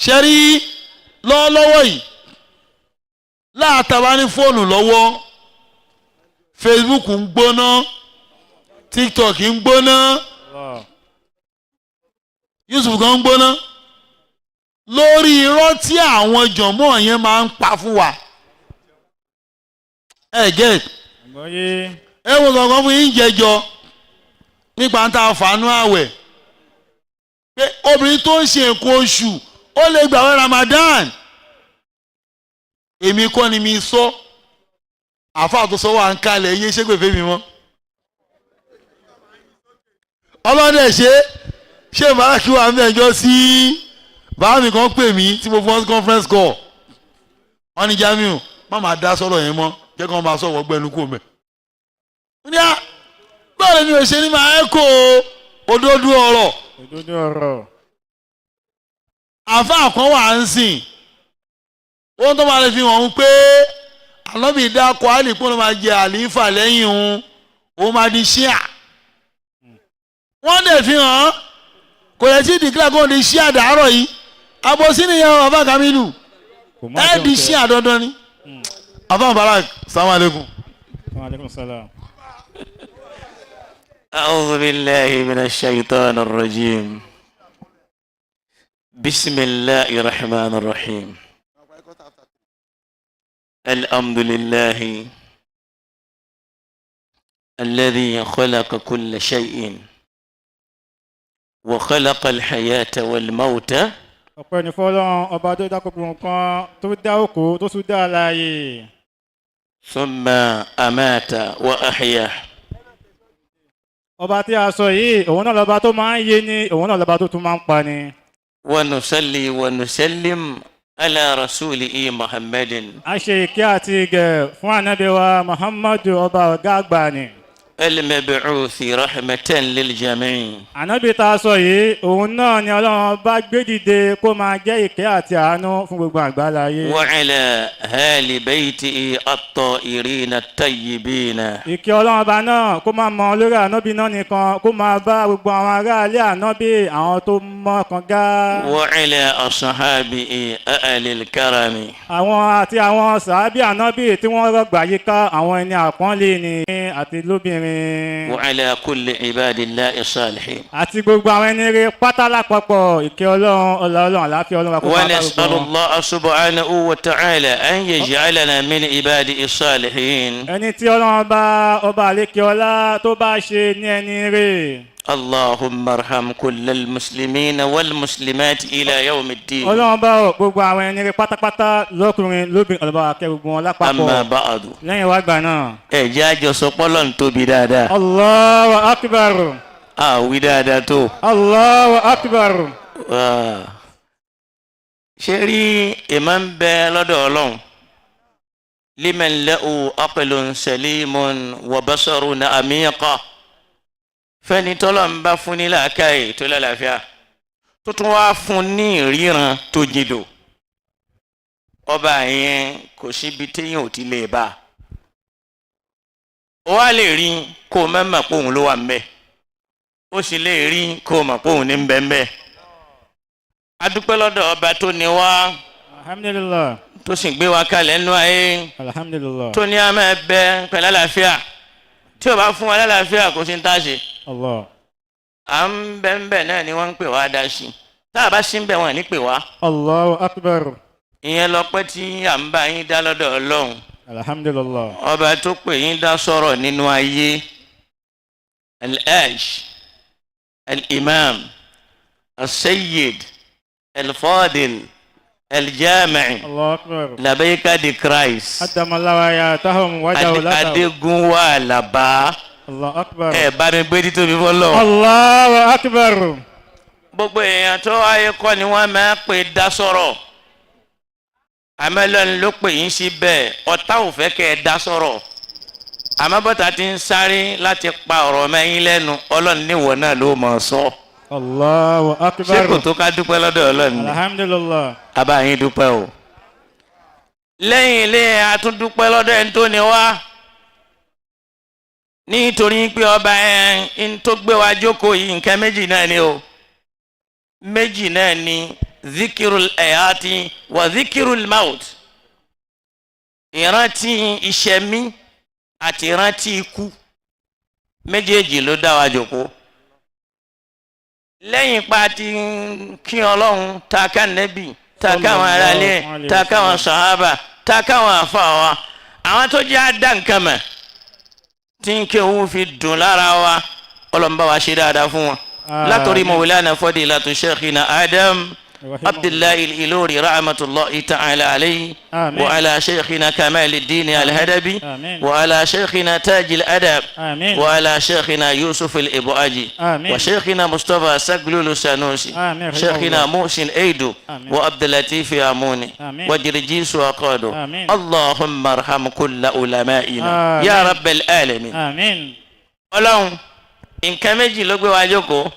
ṣẹ́rí lọ́wọ́lọ́wọ́ yìí láàtàbá ní fóònù lọ́wọ́ Facebook ń gbóná TikTok ń gbóná YouTube kan ń gbóná lórí irọ́ tí àwọn jọ̀mọ́ yẹn máa ń pa fún wa. Get ẹ wo kankan fún yín jẹjọ nípa ń ta fàánú àwẹ̀ pé obìnrin tó ń ṣe nǹkan oṣù ó lè gbààwẹ̀ Ramadan. Èmi kọ́ ni mi sọ àfáà tó sọ wà ń kalẹ̀ iye ṣégbè fẹ́mi mọ́. Ọlọ́dẹ ṣé bàrákì wà ń bẹ̀jọ́ sí bàá mi kan pè mí tí mo fọ́n conference call wọ́n ní Jamiu má máa dá sọ̀rọ̀ yẹn mọ́ jẹ́ kí wọ́n máa sọ̀rọ̀ gbẹnu kó mẹ́. Ní à báwo ni o ṣe ní máa ẹ́kọ́ òdodo ọ̀rọ̀. Òdodo ọ̀rọ̀. Àfáà kan wà ń sìn wọ́n tó máa lè fi hàn pé ànábì dákọ̀ àlè kó ló máa jẹ àlífà lẹ́yìn òun máa di ṣíà. Wọ́n dẹ̀ fi hàn kò yẹ tí dìklà kó di ṣíà dàárọ̀ yìí àbòsí nìyẹn Àfáà Kamilu ẹ di ṣíà dandan ni. Àfáà Barak salamu alaikum. Wa alaikum salam. أعوذ بالله من الشيطان الرجيم بسم الله الرحمن الرحيم الحمد لله الذي خلق كل شيء وخلق الحياة والموت. Ọpẹ́ ni fọ́lọ́run ọba tó dá gbogbo nǹkan tó dá òkú tó tún dá alààyè. ثم أمات وأحيا. Ọba tí a sọ yìí òun náà lọ́ba tó máa ń yé ni òun náà lọ́ba tó tún máa ń pa ni. ونصلي ونسلم على رسوله محمد. A ṣe ìkẹ́ àti ìgẹ̀ fún ànábì wa Muhammadu ọba ọ̀gá àgbà ni. المبعوث رحمة للجميع. Ànábì tá a sọ yìí òun náà ni Ọlọ́run bá gbé dìde kó máa jẹ́ ìkẹ́ àti àánú fún gbogbo àgbáláyé. وعلى آل بيته الطاهرين الطيبين. Ìkẹ́ Ọlọ́run ọba náà kó máa mọ lórí ànábì náà nìkan kó máa bá gbogbo àwọn aráalé ànábì àwọn tó mọ́ kan gá. وعلى أصحابه أهل الكرم. Àwọn àti àwọn sàábì ànábì tí wọ́n rọ̀gbà yíká àwọn ẹni àpọ́nlé ni àti lóbìnrin. وعلى كل عباد الله الصالحين. Àti gbogbo àwọn ẹni rere pátá lápapọ̀ ìkẹ́ Ọlọ́run àláfíà Ọlọ́run kó máa bá ونسأل gbogbo wọn. الله سبحانه وتعالى أن يجعلنا من عباده الصالحين. Ẹni tí Ọlọ́run bá ọba àlékè ọlá tó bá ṣe ní ẹni rere. اللهم ارحم كل المسلمين والمسلمات إلى يوم الدين. Ọlọ́run bá gbogbo àwọn ẹni rere pátápátá lọ́kùnrin lóbìnrin Ọlọ́run akẹ́ gbogbo wọn lápapọ̀. أما بعد. Lẹ́yìn wá gbà náà. ẹ jẹ́ àjọ sọ pọ́lọ́ ń tóbi dáadáa. Allahu akbar. àwí dáadáa tó. Allahu akbar. ṣé rí ìmọ̀ ń bẹ lọ́dọ̀ Ọlọ́run. liman lahu aqlun salimun wa basarun amiqa. fẹ́ni tọ́lọ̀ ń bá fún ní làákàyè tó lálàáfíà tó tún wá fún ní ìríran tó jìndò. ọba yẹn kò síbi téèyàn ò ti lè bá a. ó wá lè rí kó o mẹ́mà pé òun ló wà ńbẹ̀. ó sì lè rí kó o mọ̀ pé òun ní ń bẹ ńbẹ̀. a dúpẹ́ lọ́dọ̀ ọba tó ní wá Alhamdulillah. tó sì gbé wa kalẹ̀ nínú ayé Alhamdulillah. tó ní a máa bẹ pẹ̀lú àlàáfíà tí o bá fún wa lálàáfíà kò sí ń tá ṣe. Allah. à ń bẹ ń bẹ náà ni wọ́n ń pè wá dá sí tá a bá sí ń bẹ wọn ní pè wá. Allahu akbar. ìyẹn lọ́pẹ́ tí à ń bá yín dá lọ́dọ̀ Ọlọ́run. Alhamdulillah. ọba tó pè yín dá sọ̀rọ̀ nínú ayé. al-Hajj al-Imam al-Sayyid al-Fadil al-Jami' Allahu akbar. Labayka the Christ. Adamalawa ya tahum wajahu latahu. Adégúnwà Làbá. Allahu akbar. ẹ bá mi gbé títóbi fọlọ́. Allahu akbar. gbogbo èèyàn tó wáyé kọ́ ni wọ́n máa pè dá sọ̀rọ̀. àmẹ́lọ́ni ló pè yín sí bẹ́ẹ̀ ọ̀tá ò fẹ́ kẹ́ ẹ dá sọ̀rọ̀. àmọ́bọ́tà ti ń sáré láti pa ọ̀rọ̀ mẹ́yìn lẹ́nu Ọlọ́run níwọ̀ náà ló mọ̀ sọ. Allahu akbar. ṣé kò tó ká dúpẹ́ lọ́dọ̀ Ọlọ́run ni? Alhamdulillah. abá yín dúpẹ́ o. lẹ́yìn ilé àtúndúpẹ́ lọ́dọ̀ ẹni tó ní wá. nítorí pé ọba ẹn tó gbé wa jókòó yìí nǹkan méjì náà ni o. méjì náà ni dhikirul ayati wa dhikirul maut ìrántí ìṣẹ̀mí àti ìrántí ikú méjèèjì ló dá wa jókòó lẹ́yìn pa ti kí Ọlọ́run ta ká nẹ́bì ta káwọn aráalé ta káwọn sàhábà ta káwọn àfáà wa àwọn tó jẹ́ àdá nǹkan mọ̀ tí ń ké òun fi dùn lára wa ọlọ́mọba wa ṣe dáadáa fún wọn látòrí Mawlana Fadilatu Sheikhina Adam Abdullahi Al-Ilori rahmatullahi ta'ala alayhi wa ala Sheikhina Kamaluddin Al-Hadabi wa ala Sheikhina Taj Al-Adab wa ala Sheikhina Yusuf Al-Ibuaji wa Sheikhina Mustafa Saglulu Sanusi Sheikhina Muhsin Eidu wa Abdulatif Amuni wa Jirjisu Aqadu Allahumma arham kulla ulama'ina ya Rabbal alamin Ọlọ́run nǹkan méjì ló gbé wa jókòó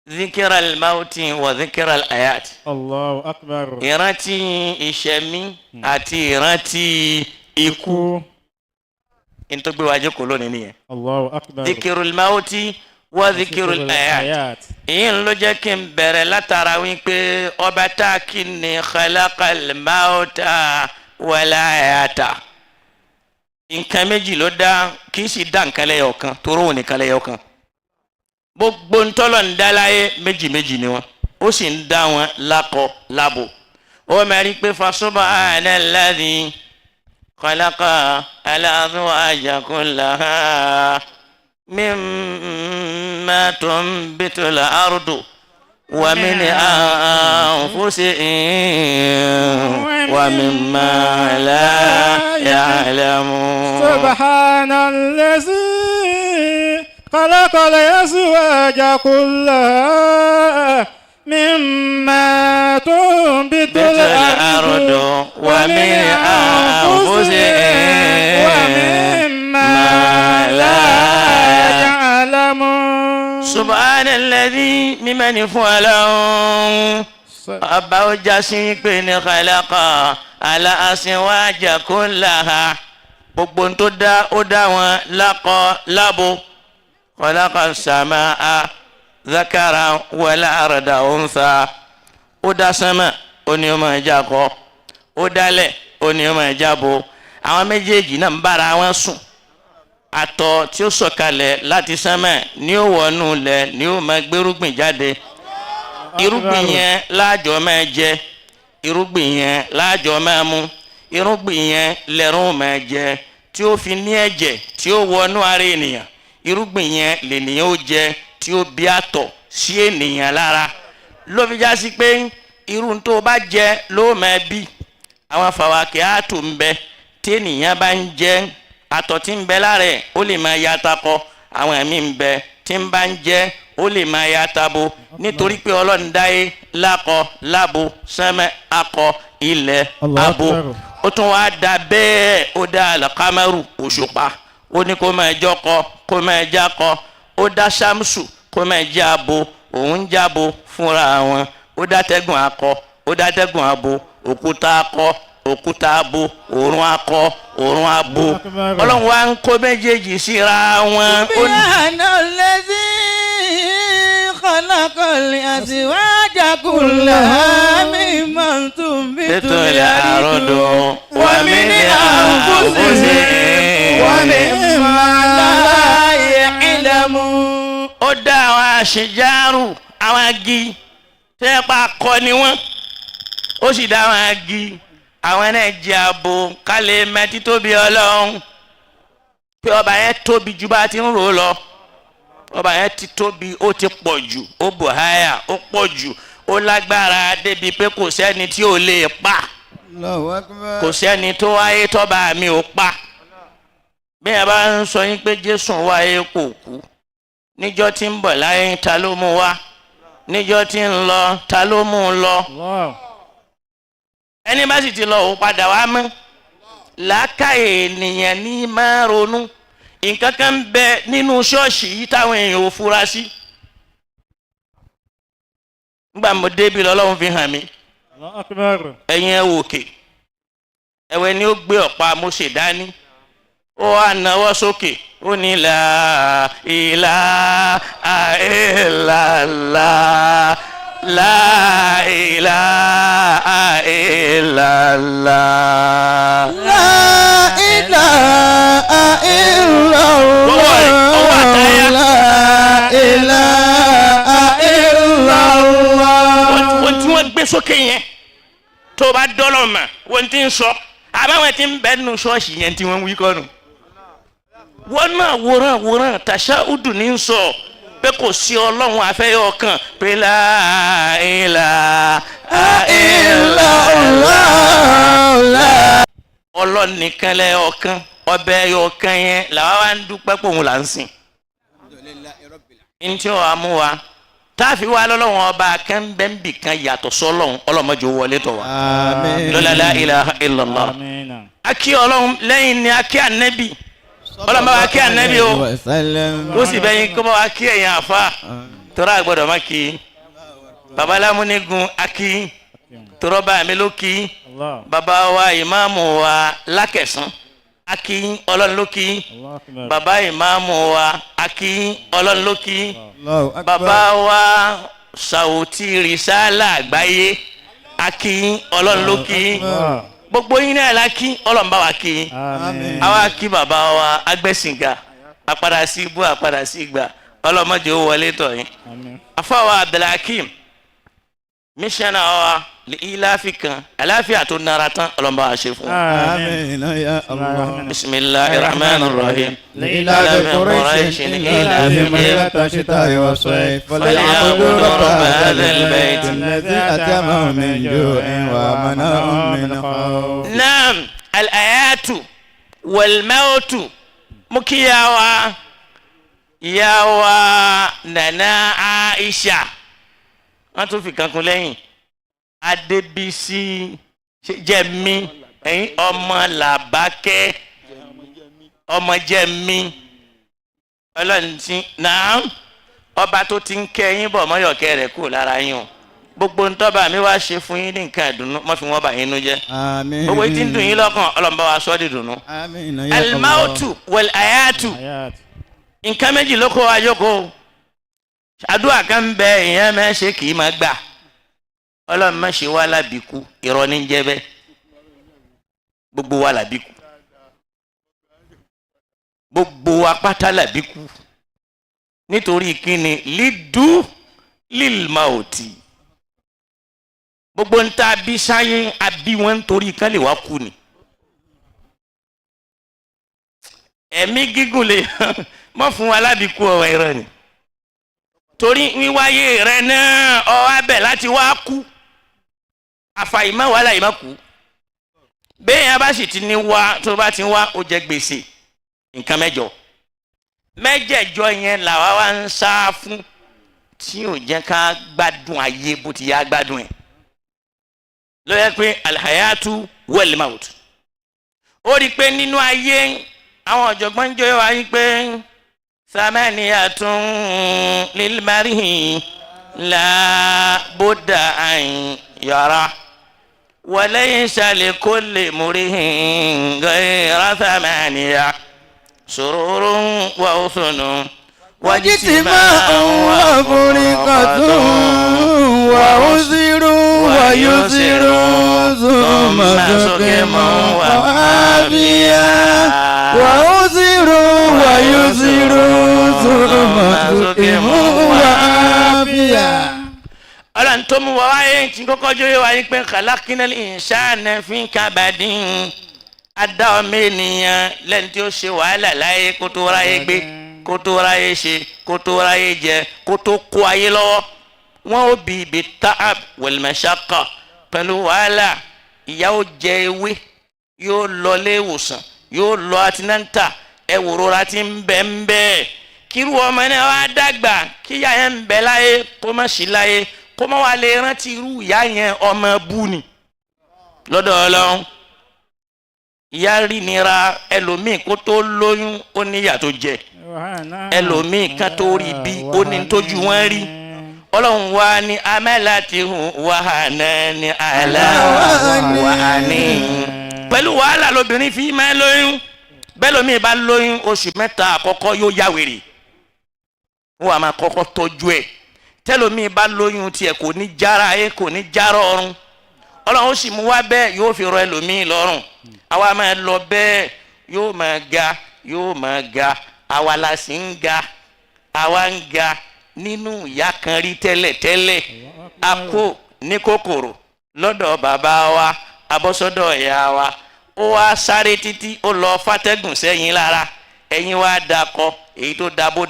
ذكر الموت وذكر الآيات الله أكبر ìrántí ìṣẹ̀mí àti ìrántí ikú in tó gbé wa jókòó lónìí nìyẹn الله أكبر ذكر الموت وذكر الآيات ìyẹn ló jẹ́ kí n bẹ̀rẹ̀ látara wípé ọba tá a kí ni khalaqal mauta wal hayata nǹkan méjì ló dá kì í sì dá nǹkan lẹ́yọ̀ kan toró òun nìkan lẹ́yọ̀ kan gbogbo ntọ́lọ̀ ń dá láyé méjì méjì ni wọn ó sì ń dá wọn lákọ lábo ó mẹ́rin pé fasubhana alladhi khalaqa al-azwaja kullaha mimma tunbitul ardu wa min anfusihim wa mimma la ya'lamun. subhanallazi خلق الأزواج كلها مما تنبت الأرض ومن أنفسهم ومما لا يعلمون سبحان الذي ممن فعله أبو جاسي بن خلق الأزواج كلها gbogbo tó dá ó dá wọn lákọ lábo خلق السماء ذكرا والأرض أنثى ó dá sánmà ó ní ó máa jákọ ó dálẹ̀ ó ní ó máa jábo àwọn méjèèjì náà ń bára wọn sùn àtọ̀ tí ó sọ̀kalẹ̀ láti sánmà ní ó wọnú lẹ̀ ní ó máa gbérúgbìn jáde irúgbìn yẹn láàjọ máa jẹ irúgbìn yẹn láàjọ máa mú irúgbìn yẹn lẹ́rùn máa jẹ tí ó fi ní ẹ̀jẹ̀ tí ó wọnú ara ènìyàn irúgbìn yẹn lènìyàn ó jẹ tí ó bí àtọ̀ sí ènìyàn lára ló fi já sí pé irú tó bá jẹ ló máa bí àwọn fàwákẹ́ àtò ń bẹ tí ènìyàn bá ń jẹ àtọ̀ tí ń bẹ lára ẹ̀ ó lè máa ya takọ àwọn ẹ̀mí ń bẹ tí ń bá ń jẹ ó lè máa ya tabo nítorí pé Ọlọ́run dáyé lákọ lábo sánmẹ́ akọ ilẹ̀ abo ó tún wá dá bẹ́ẹ̀ ó dá àlàkámẹ́rù òṣùpá ó ní kó máa jọkọ kó máa jákọ ó dá ṣàmùsù kó máa jábo òun jábo fúnra wọn ó dá tẹ́gùn akọ ó dá tẹ́gùn abo òkúta akọ òkúta abo òrùn akọ òrùn abo Ọlọ́run wa ń kó méjèèjì síra wọn. خلق الأزواج كلها مما تنبت الأرض ومن أنفسهم ومما لا يعلمون. ó dá àwọn àṣejáàrù àwọn agi tẹ́ pa akọ ni wọ́n ó sì dá àwọn agi àwọn náà jẹ́ abo kálẹ̀ mẹ́tí tóbi Ọlọ́run pé ọba yẹn tóbi ju bá ti ń rò lọ ọba yẹn ti tóbi ó ti pọ̀ jù ó bùháyà ó pọ̀ jù ó lágbára débi pé kò sẹ́ni tí ò lè pa kò sẹ́ni tó wáyé tọ́ba mi ò pa bí ẹ bá ń sọ yín pé Jésù wáyé kò kú níjọ́ tí ń bọ̀ láyé ta ló mú wá níjọ́ tí ń lọ ta ló mú un lọ ẹni bá sì ti lọ òun padà wá mọ́ làákàyè ènìyàn ní máa ronú nǹkan kan ń bẹ nínú ṣọ́ọ̀ṣì yìí táwọn èèyàn ò fura sí nígbà mo débi lọ́lọ́run fi hàn mí ẹ̀yin ẹ̀ wòkè ẹ̀wẹ̀ ni ó gbé ọ̀pá Mósè dání ó wá nawọ́ sókè ó ní la ilaha illallah La ilaha illallah. La ilaha illallah. La ilaha illallah. Wọ́n tí wọ́n gbé sókè yẹn tó bá dọ́lọ̀ mọ̀ wọ́n ti ń sọ àbáwọn tí ń bẹ nínú ṣọ́ọ̀ṣì yẹn tí wọ́n ń wí kọ́nu. wọ́n náà wòran tàṣàhùdù ní sọ pé kò sí ọlọ́run àfẹ́yọ̀ kan pé la ilaha illallah. ọlọ́run nìkan lẹ́ ọ̀kan ọbẹ̀ ẹ̀yọ̀ kan yẹn làwọn wá ń dúpẹ́ pé òun là ń sìn. ntí wàá mú wa táàfin wa lọ́lọ́run ọba kẹ́ńbẹ́ńbì kan yàtọ̀ sọ́lọ́run ọlọ́mọdé wọlé tọ̀ wá. lọ́la la ilaha illallah. akí ọlọ́run lẹ́yìn ni akí ànẹ́bì ọlọ́mọ wa kí ànẹ́bì o ó sì bẹ́yìn kó bá wa kí ẹ̀yìn àfa tọ́ra àgbọ̀dọ̀ má kí babalámúnigun akí tọ́rọ́bà mi ló kí baba wa ìmáàmù wa lákẹ̀sán akí ọlọ́run ló kí baba ìmáàmù wa akí ọlọ́run ló kí baba wa sàwùtì rìsálà àgbáyé akí ọlọ́run ló kí gbogbo yín náà la kí ọlọ́run bá wa kí àwa kí bàbá wa agbẹ́sìnga àpadà sí ibú àpadà sí ìgbà ọlọ́mọdé ó wọlé tọ̀ yín afáwa abdulhakeem mísánná wa ilaafi kan àlàáfíà tó nara tán ọlọ́run bá wa ṣe fún wa. bisimilahi rahman rahim. لإلاف قريش إلافهم رحلة الشتاء والصيف فليعبدوا رب هذا البيت الذي أطعمهم من جوع وآمنهم من خوف. نعم الآيات والموت مكياوا ياوا نانا عائشة أنتو في كانكم لين Adébísí jẹ́mi ẹ̀yin ọmọ làbákẹ́ ọmọ jẹ́mi ọlọ́run tí náà ọba tó ti ń kẹ́ yín bọ̀ mọ́yọ̀kẹ́ rẹ̀ kù lára yín o gbogbo ntọ́ba mi wá ṣe fún yín ní nǹkan ìdùnnú mọ́ fi wọ́n bá yín nú jẹ́ gbogbo yìí ti ń dùn yín lọ́kàn ọlọ́run bá wa sọ́ di dùnnú. alimautu wal ayatu nǹkan méjì ló kó wa jókòó àdúrà kan bẹ ìyẹn mẹ́ṣe kì í máa gbà ọlọ́run má ṣe wá lábìkú irọ́ ní jẹ́ bẹ́ẹ̀ gbogbo wa làbíkú gbogbo apáta làbíkú nítorí kíni lídú lílmaòtì gbogbo ń ta bí sáyé abí wọn nítorí kán lè wá kú ni ẹ̀mí gígùn lè mọ́ fún wa lábìkú ọ̀rọ̀ irọ́ ni torí wíwáyé rẹ náà ọ abẹ láti wá kú àfàìmọ̀ wàhálà yìí má kú bẹ́ẹ̀ yẹn bá sì ti ní wá tó bá ti wá ó jẹ gbèsè nǹkan mẹ́jẹ̀ẹ̀jọ yẹn làwa wá ń sá fún tí ò jẹ́ ká gbádùn ayé bó ti yá gbádùn ẹ̀ ló yẹ pé alhayatu wal maut ó rí i pé nínú ayé àwọn ọ̀jọ̀gbọ́n ń jẹ́ wáyé pé samaniyatun lilmarihi la budda an yara walaysa likulli murihin ghayra thamaniya sururun wa usunun واجتماع وفرقة وعسر ويسر ثم سقم وعافية وعسر ويسر ثم سقم وعافية. ọlọ́run tó mú wa wáyé tí kọ́kọ́ jóyè wáyé pé khalaqnal insana fi kabadin adá ọmọ ènìyàn lẹ́ni tí ó ṣe wàhálà láyé kó tó ráyé gbé kó tó ráyé ṣe kó tó ráyé jẹ kó tó kó ayé lọ́wọ́ wọn ò bí ibi ta'ab wal mashaqqa pẹ̀lú wàhálà ìyá ó jẹ ewé yóò lọ ilé ìwòsàn yóò lọ àtinẹ́ńtà ẹ̀wòrora ti ń bẹ́ẹ̀ kírú ọmọ náà wá dàgbà kíyà yẹn ń bẹ láyé kó má sí láyé kó má wà lè rántí irú ìyá yẹn ọmọ bú ni lọ́dọ̀ Ọlọ́run ìyá rí nira ẹlòmíì kó tó lóyún ó níyà tó jẹ ẹlòmíì kan tó rí bí ó ní tójú wọn rí Ọlọ́run wá ní amẹ́látihùn wàhánà ní aláwàhání pẹ̀lú wàhálà lóbìnrin fi máa lóyún bẹ́ẹ̀ lómi bá lóyún oṣù mẹ́ta àkọ́kọ́ yóò yá wèrè wọ́n á máa kọ́kọ́ tọ́jú ẹ̀ tẹ́lómi bá lóyún tiẹ̀ kò ní jára ayé kò ní jára ọ̀run ọlọ́run sì mú wá bẹ́ẹ̀ yóò fi rọ ẹlòmíì lọ́rùn àwa máa lọ bẹ́ẹ̀ yóò máa ga àwa la sì ń ga àwa ń ga nínú ìyá kan rí tẹ́lẹ̀ a kó ní kòkòrò lọ́dọ̀ bàbá wa abọ́sọ́dọ̀ ìyá wa ó wá sáré títí ó lọ fàtẹ́gùn sẹ́yìn lára ẹ̀yin wá dakọ èyí tó dabo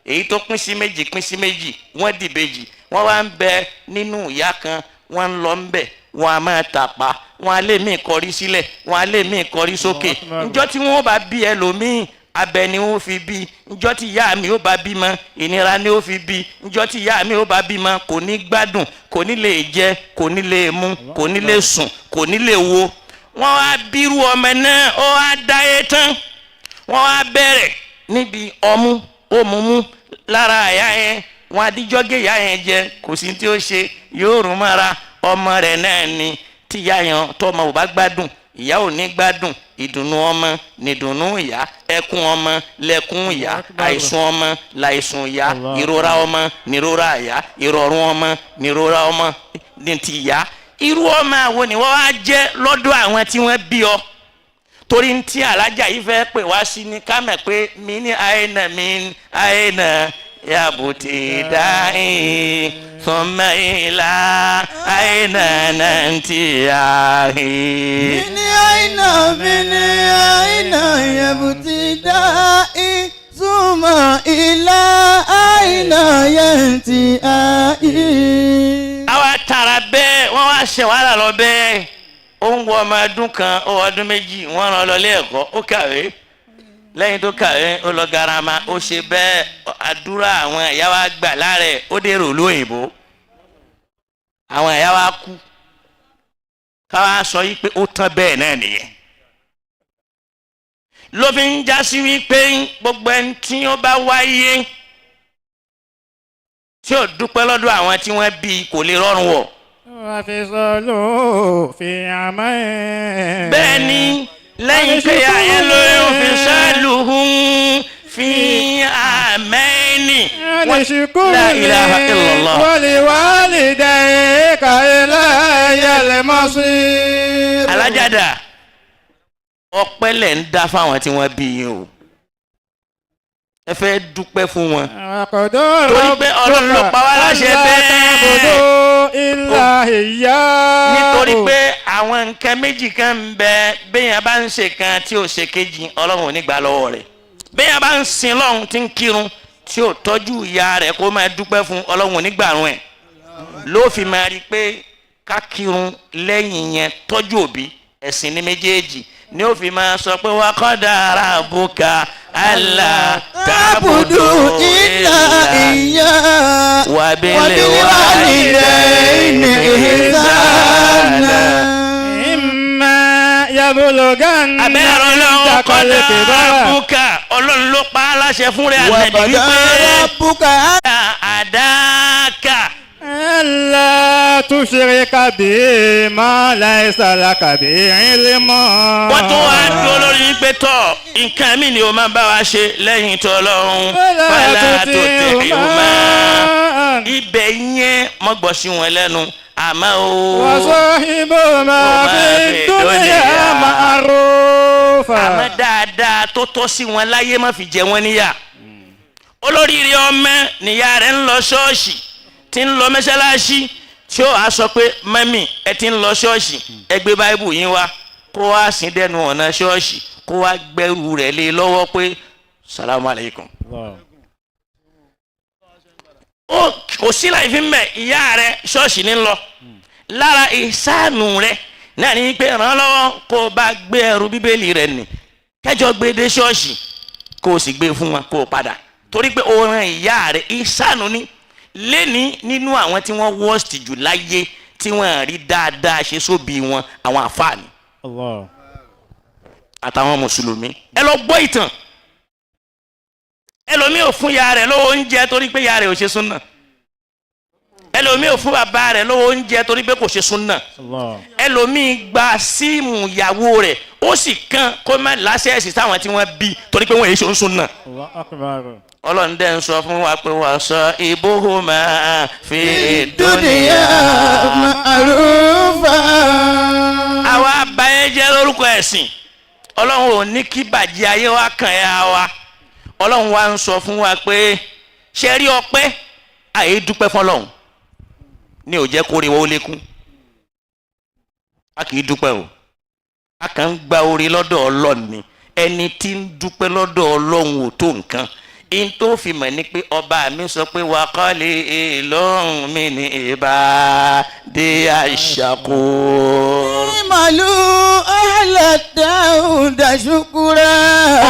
èyí tó pín sí méjì wọ́n dìbejì wọ́n wá ń bẹ nínú ìyá kan wọ́n ń lọ ń bẹ̀ wọ́n á máa tàpá wọ́n á lè mí kọrí sílẹ̀ wọ́n á lè mí kọrí sókè níjọ́ tí wọ́n bá bí ẹlòmíì abẹ ni wọ́n fi bí níjọ́ tí ìyá mi ó bá bímọ ìnira ni ó fi bí níjọ́ tí ìyá mi ó bá bímọ kò ní gbádùn kò ní lè jẹ kò ní lè mu kò ní lè sùn kò ní lè wo wọ́n wá bírú ọmọ náà ó wá dáyé tán wọ́n wá bẹ̀rẹ̀ níbi ọmú òmùmú lára àyà yẹn wọ́n adíjọ́gé ìyá yẹn jẹ kò sí tí ó ṣe yóò rún mọ́ra ọmọ rẹ̀ náà ni tí ìyá yẹn tọ́mọ ò bá gbádùn ìyá ò ní gbádùn ìdùnnú ọmọ nìdùnnú ìyá ẹkún ọmọ lẹkún ìyá àìsùn ọmọ láìsùn ìyá ìrora ọmọ nìrora ìyá ìrọ̀rùn ọmọ nìrora ọmọ ní ti ìyá irú ọmọ àwọn ni wọ́n wá jẹ́ lọ́dọ̀ àwọn tí wọ́n bí ọ torí tí alájà yìí fẹ́ pè wá sí ni ká mọ̀ pé mi ní àyẹ̀nà yabuti da'i thumma ila aina nantiyahi mini aina yabuti da'i thumma ila aina yantiyahi. àwa tara bẹ́ẹ̀ wọ́n wá ṣe wàhálà lọ bẹ́ẹ̀ ó ń wọ ọmọ ọdún kan ó ọdún méjì wọ́n rán lọ ilé ẹ̀kọ́ ó kàwé lẹ́yìn tó kàwé ó lọ garama ó ṣe bẹ́ẹ̀ àdúrà àwọn ẹ̀yà wa gbà láàrẹ̀ ó dèrò lóyìnbó àwọn ẹ̀yà wa kú káwa sọ yìí pé ó tán bẹ́ẹ̀ náà nìyẹn ló fi ń já sí wípé gbogbo ẹni tí ó bá wáyé tí ó dúpẹ́ lọ́dọ̀ àwọn tí wọ́n bí kò lè rọrùn wọ̀. wà fi sọ ló fi àmọ́ ẹ̀. bẹ́ẹ̀ ni lẹ́yìn pé àyẹ̀ lórí òfin ṣáàlùhùn fi àmẹ́ni. la ilaha illallah. waliwalidayka ilayal masir. alájàdá ọpẹ́ lẹ̀ ń dá fáwọn tí wọ́n bí yín o ẹ fẹ́ dúpẹ́ fún wọn torí pé ọlọ́run ló pa wá láṣẹ bẹ́ẹ̀ nítorí pé àwọn nǹkan méjì kan ń bẹ béèyàn bá ń ṣe kan tí ò ṣe kejì ọlọ́run ò ní gbà lọ́wọ́ rẹ̀ béèyàn bá ń sin lọ́run tí ń kírun tí ò tọ́jú ìyá rẹ̀ kó máa dúpẹ́ fún ọlọ́run ò ní gbà rún ẹ̀ ló fi máa rí i pé ká kírun lẹ́yìn yẹn tọ́jú òbí ẹ̀sìn ní méjèèjì ni ó fi máa sọ pé wa qadara rabbuka alla ta'budu illa iyyah wa bil walidayni ihsana. imma yablughanna abẹ́rẹ́ ọlọ́run qadara rabbuka ọlọ́run ló pa á láṣẹ fún rẹ̀ ànàbì wípé àdáàkà. alla tushrika bihi ma laysa laka bihi ilmun. wọ́n tún wá dúró lórí pé tọ́ nǹkan mi ni o máa bá wa ṣe lẹ́yìn tó lọ́rùn fàlà tó tẹ̀lé o máa ibẹ̀ yẹn mọ́ gbọ́ sí wọn lẹ́nu àmọ́ o. wa sahibuhuma fi dunya ma'rufa. àmọ́ dáadáa tó tọ́ sí wọn láyé má fi jẹ wọ́n níyà. olóríire ọmọ níyà rẹ̀ ń lọ ṣọ́ọ̀ṣì tí ń lọ mẹ́ṣáláṣí tí ó wàá sọ pé mẹ́mì ẹ ti ń lọ ṣọ́ọ̀ṣì ẹ gbé báíbù yín wá kó wá sí dẹnu ọ̀nà ṣọ́ọ̀ṣì kó wá gbẹ́rù rẹ̀ lé lọ́wọ́ pé salamu aleykum. ó kò sí láì fi mẹ́ ìyá rẹ̀ ṣọ́ọ̀ṣì ní lọ lára ìsánù rẹ̀ náà ní pé ràn án lọ́wọ́ kó o bá gbé ẹrù bíbélì rẹ̀ nì kẹjọ gbé dé ṣọ́ọ̀ṣì kó o sì gbé fún wọn kó o padà torí pé o ràn ìyá rẹ̀ ìsánù ní lẹ́ni nínú àwọn tí wọ́n worst jù láyé tí wọ́n rí dáadáa ṣe sóbì wọn àwọn àfáàní àtàwọn mùsùlùmí ẹ lọ gbọ́ ìtàn ẹlòmíì ò fún ya rẹ̀ lówó oúnjẹ torí pé ya rẹ̀ ò ṣe súnà ẹlòmíì ò fún bàbá rẹ̀ lówó oúnjẹ torí pé kò ṣe súnà ẹlòmíì gba síìmù ìyàwó rẹ̀ ó sì kàn kó má láṣẹ́ẹ̀sì táwọn tí wọ́n bí torí pé wọ́n èyí ṣe ń súnà. ọlọ́run dẹ́ ń sọ fún wa pé wàá sọ ibuhuma fi dunya ma'rufa. àwa àbáyé jẹ́ lórúkọ ẹ̀sìn ọlọ́run ò ní kí bàjẹ́ ayé wa kàn ẹ́ wa ọlọ́run wa ń sọ fún wa pé ṣe rí ọpẹ́ àyè dúpẹ́ fọlọ́run ní ò jẹ́ kórè wọ́n ó lékún a kì í dúpẹ́ o a kàn ń gba orí lọ́dọ̀ ọlọ́run ni ẹni tí ń dúpẹ́ lọ́dọ̀ ọlọ́run ò tó nǹkan in tó fi mọ̀ ní pé ọba mi sọ pé wà á kọ́lé lọ́rùn mi ní ìbàdí àṣàkó. Ìmàlú Dáúdà ṣukura.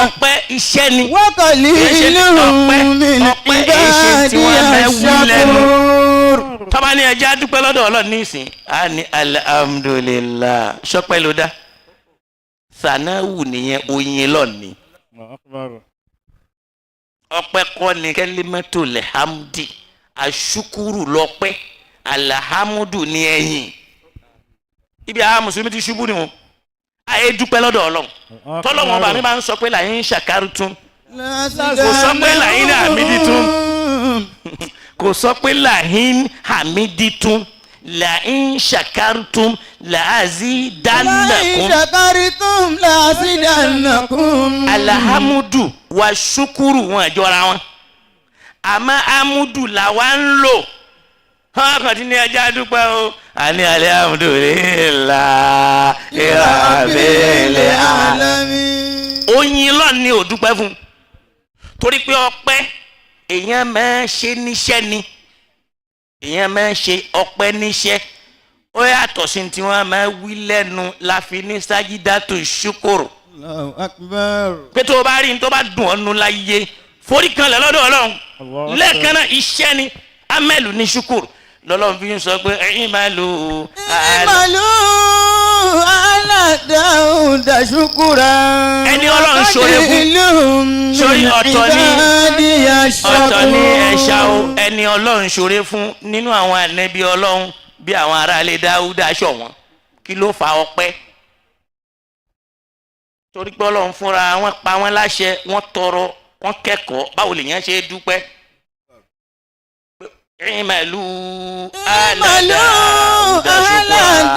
ọpẹ́ iṣẹ́ ni Wa qalilun min ibadi ash-shakur. tọ́ba ní ẹjẹ́ adúpẹ́ lọ́dọ̀ ọlọ́run nísìn á ní alhamdulillah ṣọpẹ́ ló dá sànáwù nìyẹn oyin lọ́ọ̀ni ọpẹ́ kọ́ ni kẹ́límẹ́tò lẹ́hàmdì àṣukúrù lọ́pẹ́ alhamdu ní ẹ̀yìn ibi àwọn mùsùlùmí ti ṣubú ni wọn àyè dúpẹ́ lọ́dọ̀ ọlọ́run tọ́lọ́wọ́n ọba mi máa ń sọ pé làyín ṣàkárùtún kò sọ pé làyín àmídìtún kò sọ pé làyín àmídìtún làyín ṣàkárùtún làázídánàkún ṣàkárìtún làázídánàkún. alhamdu wa ṣukuru wọn jọra wọn àmọ́ amudu làwa ń lò wọn kàn ti ní ẹja dúpẹ́ o àní alhamdulillah rabbil alamin. oyin lọ́ọ̀ ni ò dúpẹ́ fún torí pé ọpẹ́ èèyàn máa ń ṣe níṣẹ́ ni èèyàn máa ń ṣe ọpẹ́ níṣẹ́ ó yàtọ̀ sí tí wọ́n máa wí lẹ́nu láfi ní sájídátù ṣúkúrù. Allahu akbar. pé tó o bá rí ní tó bá dùn ọ́ nu láyé forí kan lẹ̀ lọ́dọ̀ ọlọ́run lẹ́ẹ̀kan náà iṣẹ́ ni amẹ́lù ní ṣúkúrù lọ́lọ́run fi ń sọ pé ẹ̀yin máa lò ó. Ìmàlú Dáúdà ṣukura. ẹni ọlọ́run ṣoore fún sórí ọ̀tọ̀ ní ẹ̀ṣá o ẹni ọlọ́run ṣoore fún nínú àwọn ànẹ́bí ọlọ́run bí àwọn aráalé Dáúdà ṣọ̀wọ́n kí ló fa ọpẹ́ torí pé ọlọ́run fúnra wọn pa wọn láṣẹ wọn tọrọ wọn kẹ́kọ̀ọ́ báwo lèèyàn ṣe dúpẹ́ ìmàlú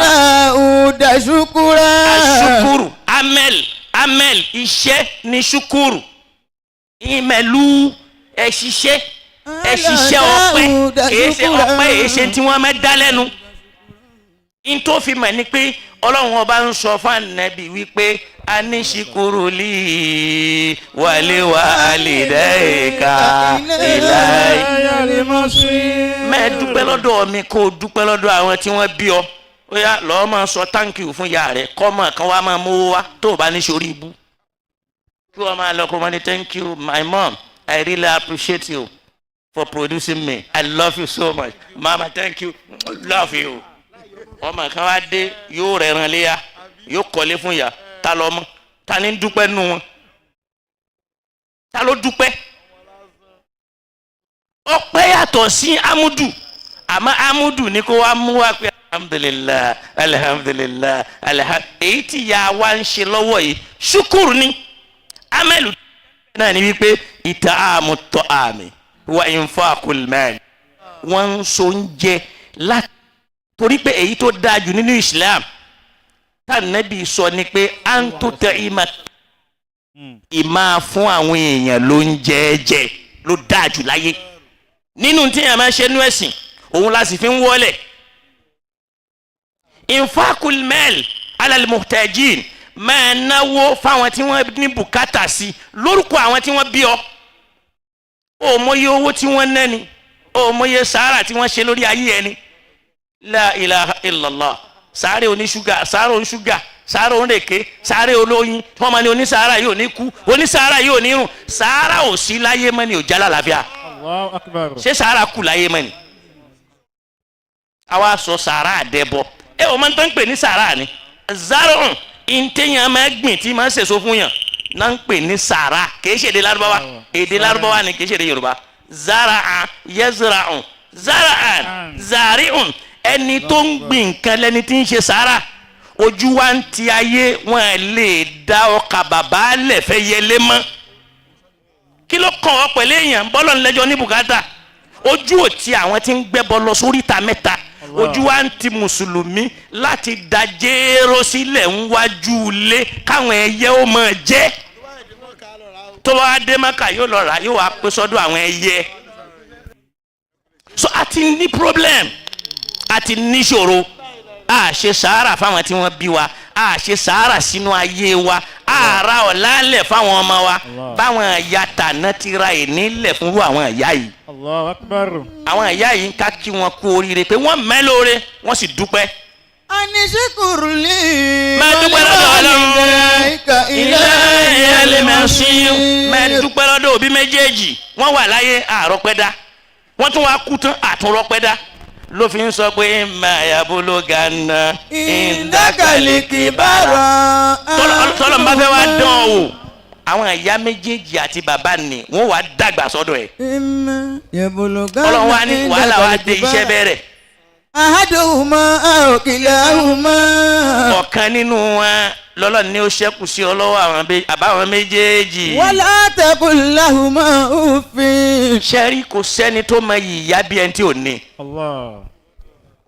Dáúdà ṣukura. aṣukuru amel iṣẹ́ ní ṣukuru ìmàlú ẹ̀ṣiṣẹ́ ọpẹ́ kìí ṣe ọpẹ́ èyí ṣe tí wọ́n máa dá lẹ́nu in tó fi mọ̀ ní pé ọlọ́run ọba ń sọ fún ànábì wípé a ní ṣíkúrú lì wàlé wà lè dẹ́ẹ̀ka ìlàyé mẹ́ẹ̀ dúpẹ́ lọ́dọ̀ mi kó o dúpẹ́ lọ́dọ̀ àwọn tí wọ́n bí ọ ó yá lọ́ọ́ máa sọ thank you fún ìyá rẹ̀ kọ́mọ kan wá máa mówó wá tó o bá ní sórí ibú kí wọ́n máa lọ kó wọ́n ní thank you my mom I really appreciate you for producing me I love you so much mama thank you love you ọmọ kan wá dé yóò rẹ̀ràn léyà yóò kọ́lé fún ìyá ta lọ mọ́ ta ní dúpẹ́ nù wọn ta ló dúpẹ́ ọpẹ́ yàtọ̀ sí amúdù àmọ́ amúdù ni kó wá mú wá pé alhamdulilah alhamdulilah èyí tí ìyá wa ń ṣe lọ́wọ́ yìí ṣúkúrú ni amẹ́lù náà ni wípé ìta àmútọ́ àmì wa infaqul mal wọ́n ń so ń jẹ láti torí pé èyí tó dáa jù nínú Islam tànàbí sọ ni pé à ń tó tẹ ìmá fún àwọn èèyàn ló ń jẹ ló dáa jù láyé nínú tí èèyàn máa ṣe nú ẹ̀sìn òun la sì fi ń wọlé infaqul mal ala al muhtajin máa náwó fáwọn tí wọ́n ní bùkátà sí lórúkọ àwọn tí wọ́n bí ọ ó mọyé owó tí wọ́n ná ni ó mọyé sàárà tí wọ́n ṣe lórí ayé ẹni la ilaha illallah sáré oníṣúgà sáré oníṣúgà sáré onírèké sáré olóyin wọ́n máa ní onísàárà yóò ní kú onísàárà yóò ní rùn sàárà ò sí láyé mọ́ ni ò já lálàáfíà Allahu akbar. ṣé sàárà kù láyé mọ́ ni àwa sọ sàárà àdẹ́bọ ẹ ò máa ń tán pè ní sàárà ni zaro ìntẹ̀yàn máa gbìn tí máa ń sèso fún yàn náà ń pè ní sàárà kìí ṣe èdè lárúbáwá èdè lárúbáwá ni kìí ṣe èdè yorùbá zara yezra zara'an zari'un ẹni tó ń gbìn nǹkan lẹni tí ń ṣe sàárà ojú wa ń ti ayé wọn lè dá ọkà bàbá lẹ̀fẹ́ yẹlé mọ́ kí ló kàn ọ́ pẹ̀lú èèyàn bọ́lọ̀ ńlẹ́jọ́ ní bùkátà ojú ò ti àwọn tí ń gbẹ́bọ lọ sóríta mẹ́ta ojú wa ń ti mùsùlùmí láti da jéró sílẹ̀ ń wájú ilé káwọn ẹyẹ ó máa jẹ tó wá dé Mákà yóò lọ rà yóò wá pé sọ́dọ̀ àwọn ẹyẹ so a ti ní problem a ti níṣòro a ṣe sàárà fáwọn tí wọ́n bí wa a ṣe sàárà sínú ayé wa a ra ọ̀làlẹ̀ fáwọn ọmọ wa báwọn ìyá tàná ti ra ìnílẹ̀ fúnrú àwọn ìyá yìí. Allahu Akbar. àwọn ìyá yìí ń ká kí wọn kú oríire pé wọ́n mẹ́lóore wọ́n sì dúpẹ́. Anisikuruli. máa dúpẹ́ lọ́dọ̀ Ọlọ́run ilé ìyáálé mẹ́sìn máa dúpẹ́ lọ́dọ̀ òbí méjèèjì wọ́n wà láyé àrọ́pẹ́dá wọ́n tún wá kú tán àtúnrọ́pẹ́dá ló fi ń sọ pé mayabolo gana Indakaliki bara. tọ́lọ̀ ń bá fẹ́ wá dán o àwọn ìyá méjèèjì àti bàbá ni wọ́n wá dàgbà sọ́dọ̀ ẹ̀ Ọlọ́run wá ní wàhálà wá dé iṣẹ́ bẹ̀rẹ̀. Ahaduhuma kilahuma. ọ̀kan nínú wọn lọ́lọ́run ní ó ṣẹ́kù sí ọlọ́wọ́ àbáwọn méjèèjì. Wala taqul lahuma uffin. sẹ́rí kò sẹ́ni tó mọ ìyá bí ẹni tí ò ní. Allah.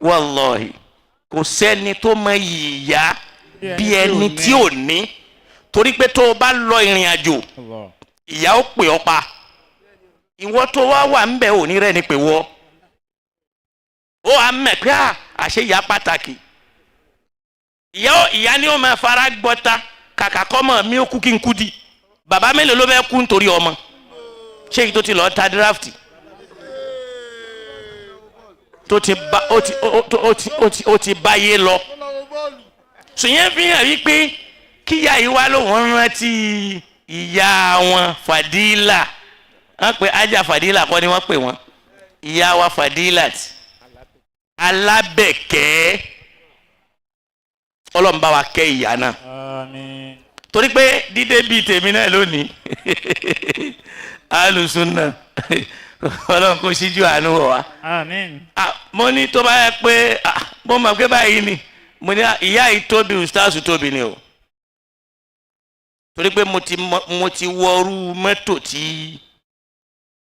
Wallahi kò sẹ́ni tó mọ ìyá bí ẹni tí ò ní torí pé tó o bá lọ ìrìn àjò Allah. ìyá ó pè ọ́ pa ìwọ tó wá wà ń bẹ̀ ò ní rẹ̀ ni pé wọ́ ó wà mẹ̀ pé àṣẹ ìyá pàtàkì ìyá ni ó máa fara gbọ́ta kàkà kọ́mọ mi ó kú kí n kú di bàbá mélòó ló fẹ́ kú nítorí ọmọ ṣé èyí tó ti lọ́ọ́ ta draft tó ti bá ó ti báyé lọ sùnyẹn fi hàn wípé kíyà yìí wá lóun rántí ìyá wọn Fadila wọ́n pe ajá Fadila kọ́ ni wọ́n pè wọ́n ìyá wa Fadilat alábẹ̀kẹ́ Ọlọ́run bá wa kẹ́ ìyá náà Àmín. torí pé dídé bíi tèmi náà lónìí alùsùnà Ọlọ́run kò síjú àánú wọ̀ wá. Àmín. mo ní tó bá yẹ pé mo mọ̀ pé báyìí ni mo ní ìyá yìí tóbi ustaasu tóbi ni o torí pé mo ti wọrú mọ́tò tí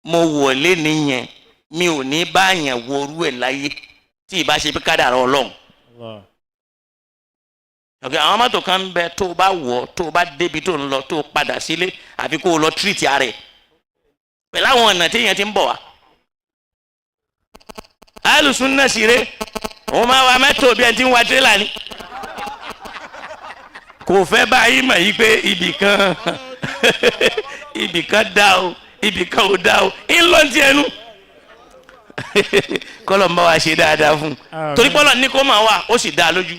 mo wọlé nìyẹn mi ò ní báyẹn wọrú ẹ̀ láyé tí ì bá ṣe pé kádàrá Ọlọ́run. Allah. ọ̀gá àwọn mọ́tò kan ń bẹ tó o bá wọ̀ tó o bá débi tó ń lọ tó o padà sílé àfi kó o lọ tírìtì ara ẹ̀ pẹ̀lú àwọn ọ̀nà tí èèyàn ti ń bọ̀ wá. alùsùn náà sì ré òun máa wa mọ́tò bí ẹni tí ń wa tírélà ni kò fẹ́ báyìí mọ̀ yí pé ibì kan dá o ibì kan ò dá o ń lọ ti ẹnu kọ́lọ̀ ń bá wa ṣe dáadáa fún un torí pọ́lọ̀ ní kó máa wà ó sì dá a lójú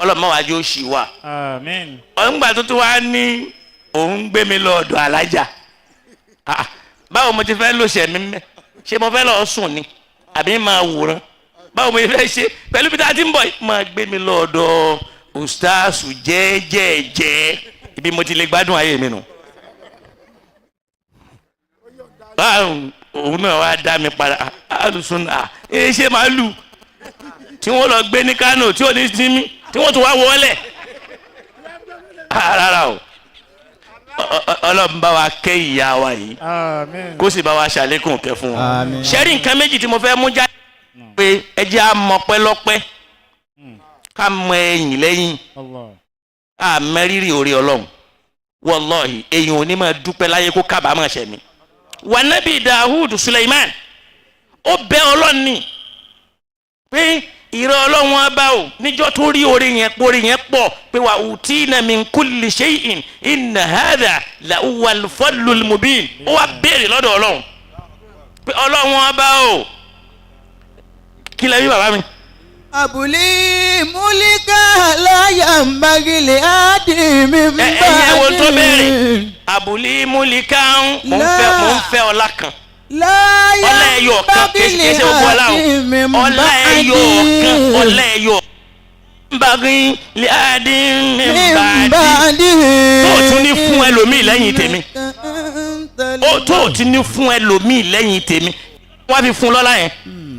ọlọ́mọ wa jẹ́ òṣì wa. Àmín. ọ̀ngbà tó tún wá ní òun gbé mi lọ ọ̀dọ̀ alájà báwo mo ti fẹ́ lò ṣẹ̀mí mẹ́ ṣé mo fẹ́ lọ sùn ni àbí máa wòran báwo mo ti fẹ́ ṣe pẹ̀lú bí tá a ti ń bọ̀ máa gbé mi lọ ọ̀dọ̀ ustaasu jẹ́ẹ́jẹ́ẹ́jẹ́ ibi mo ti lè gbádùn ayé mi nù. òun náà wá dá mi padà alùsùn ṣé máa lù tí wọ́n lọ gbé ní Kánò tí ò ní sinmi tí wọ́n tún wá wọlé rárá o Ọlọ́run bá wa kẹ́ ìyá wa yìí Àmín. kó sì bá wa ṣàlékún kẹ́ fún wọn. Àmín. ṣẹ́rí nǹkan méjì tí mo fẹ́ mú jáde pé ẹ jẹ́ á mọ pẹ́lọ́pẹ́ ká mọ ẹ̀yìn lẹ́yìn Allah. á mẹ́rírì orí Ọlọ́run wallahi èyàn ò ní máa dúpẹ́ láyé kó kábàámọ̀ ṣẹ̀mí. wà nábì Dawud Suleiman ó bẹ Ọlọ́run ní pé ìrẹ Ọlọ́run abá o níjọ́ tó rí orí yẹn pọ̀ pé wà utina min kulli shay'in inna hadha la huwal fadlul mubin ó wá béèrè lọ́dọ̀ Ọlọ́run pé Ọlọ́run abá o kí lẹ wí bàbá mi. Abuli mulika la yambagili adi min ba'di. ẹ̀yẹ wo tó béèrè abuli mulika mo ń fẹ́ ọlá kan ọlá ẹyọ kan kìí ṣe gbogbo ọlá o ọlá ẹyọ kan ọlá ẹyọ bagi li adi min ba'di tó tún ní fún ẹlòmíì lẹ́yìn tèmi ó tó tún ní fún ẹlòmíì lẹ́yìn tèmi wọ́n fi fún lọ́lá yẹn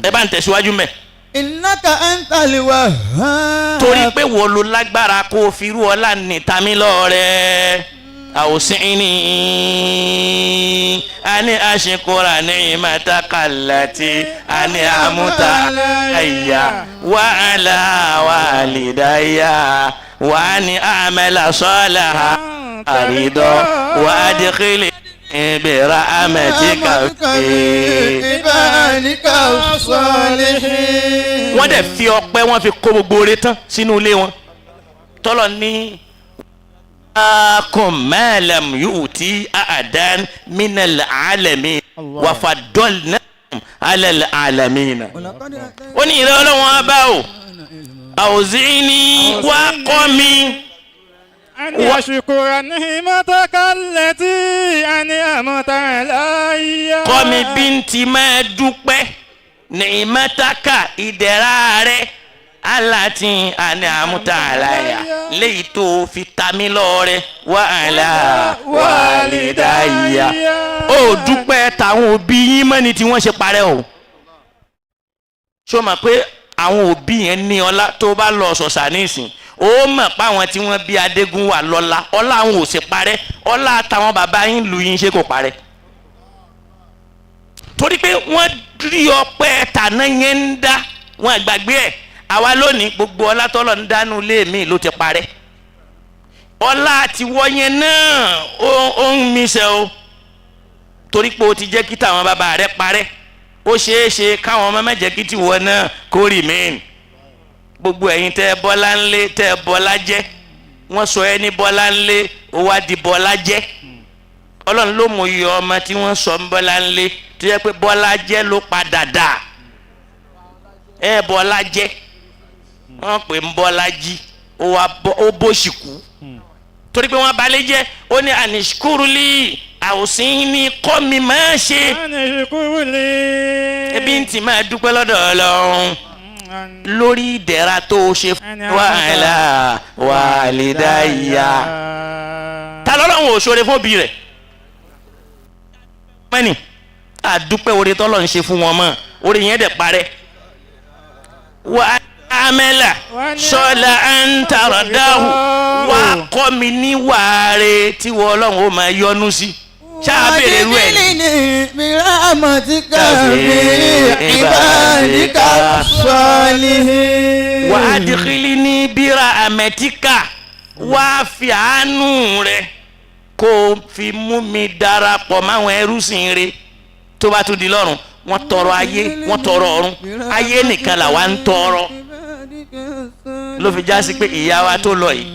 ẹ bá ń tẹ̀síwájú mẹ́. innaka antal wahhab. torí pé wọ́n lo lágbára kó o fi irú ọlá ní tami lọ́rẹ́ awsini ani ashkura ni'mataka allati an'amta alayya wa ala walidayya wa ani a'mala salihan arida wa adkhilni birahmatika fi ibadika salihin. wọ́n dẹ̀ fi ọpẹ́ wọ́n fi kó gbogbo oore tán sínú ilé wọn tọ́lọ̀ ní akum ma lam yu'ti ahadan minal alamin wa faddalnakum alal alamin. ó ní ìrẹ́ ọlọ́wọ́n abá o awzini wá kọ́ mi. أن أشكر نعمتك التي أنعمت علي. kọ́ mi bí n ti máa dúpẹ́ ni'mataka ìdẹ̀ra rẹ̀ alati an'amta alayya léyìí tó fi ta mí lọ́rẹ wa ala walidayya. ó dúpẹ́ táwọn òbí yín mọ́ni tí wọ́n ṣe parẹ́ o. ṣó mọ̀ pé àwọn òbí yẹn ní ọlá tó bá lọ ṣọ̀ṣà nísìn ó mọ̀ pé àwọn tí wọ́n bí adégún wà lọ́lá ọlá àwọn ò ṣe parẹ́ ọlá táwọn bàbá yín lu yín ṣe kò parẹ́. torí pé wọ́n rí ọpẹ́ tàná yẹn ń dá wọn àgbàgbé ẹ̀. àwa lónìí gbogbo ọlá tọ́lọ̀ ń dánú ilé mi ló ti parẹ́. ọlá ti wọ́nyẹn náà ó ń mísẹ́ o torí pé o ti jẹ́ kí táwọn bàbá rẹ̀ parẹ́ ó ṣeé ṣe káwọn ọmọ mẹ́jẹ kí tiwọn náà kó remain. gbogbo ẹ̀yin tẹ́ bọ́lá ńlé tẹ́ bọ́lá jẹ́ wọ́n sọ ẹ́ ní bọ́lá ńlé ó wá di bọ́lá jẹ́. ọlọ́run ló mọ iye ọmọ tí wọ́n sọ ń bọ́lá ńlé tó yẹ pé bọ́lá jẹ́ ló padà dà ẹ bọ́lá jẹ́ wọ́n pè ń bọ́lá jí ó bóṣì kú torí pé wọ́n balẹ̀ jẹ́ ó ní ànìṣkúrúlì àwòsí ní kọ́ mi máa ṣe ebi ń tì máa dúpẹ́ lọ́dọ̀ ọlọ́run lórí ìdẹ̀ra tó ṣe fún wàhálà wàlídáyà. ta lọ́lọ́run ò ṣoore fún òbí rẹ̀ mẹ́ni àdúpẹ́ oore tọ́lọ̀ ń ṣe fún wọn mọ́ oore yẹn dẹ̀ parẹ́. amẹ́là sọ́la ń tàrọ̀ dáhùn wá kọ́ mi ní wàáre tí wọ́n ọlọ́run ó máa yọ́nú sí. ṣáà béèrè rú ẹ̀ ní. birahmatika fi ibadika salihin. wà á dìkìlì ní birahmatika wá fi àánú rẹ̀ kó o fi mú mi darapọ̀ máwọn ẹrúsìn rẹ̀ tó bá tún di lọ́run wọ́n tọrọ ayé wọ́n tọrọ ọ̀run ayé nìkan làwa ń tọrọ. ló fi já sí pé ìyá wa tó lọ yìí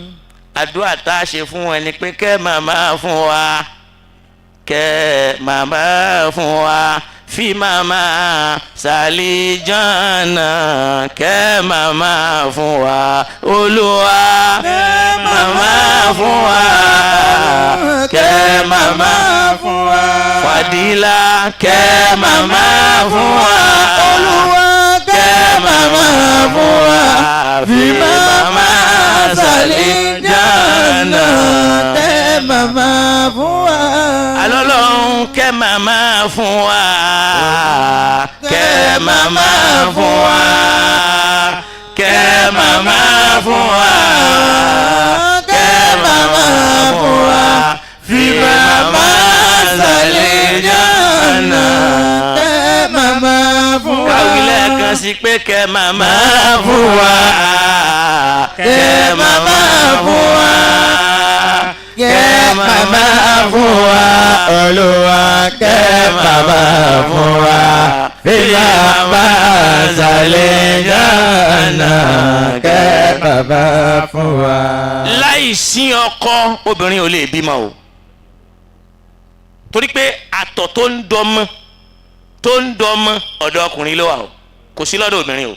àdúrà tá a ṣe fún wọn ni pé kẹ́ màmá fún wa kẹ́ màmá fún wa fi màmá sàlìjánà kẹ́ màmá fún wa olúwa kẹ́ màmá fún wa kẹ́ màmá fún wa fàdílà kẹ́ màmá fún wa olúwa kẹ́ màmá fún wa fi màmá sàlìjánà kẹ́ màmá fún wa. alọ́lọ́run kẹ́ màmá fún wa kẹ́ màmá fún wa kẹ́ màmá fún wa kẹ́ màmá fún wa fi màmá sàlìjánà kẹ́ màmá fún wa. káwílẹ̀ kan sí pé kẹ́ màmá fún wa kẹ́ màmá fún wa kẹ́ màmá fún wa olúwa kẹ́ màmá fún wa fi màmá sàlìjánà kẹ́ màmá fún wa. láì sí ọkọ obìnrin ò lè bímọ o torí pé àtọ̀ tó ń dọmọ ọ̀dọ̀ ọkùnrin ló wà o kò sí lọ́dọ̀ obìnrin o.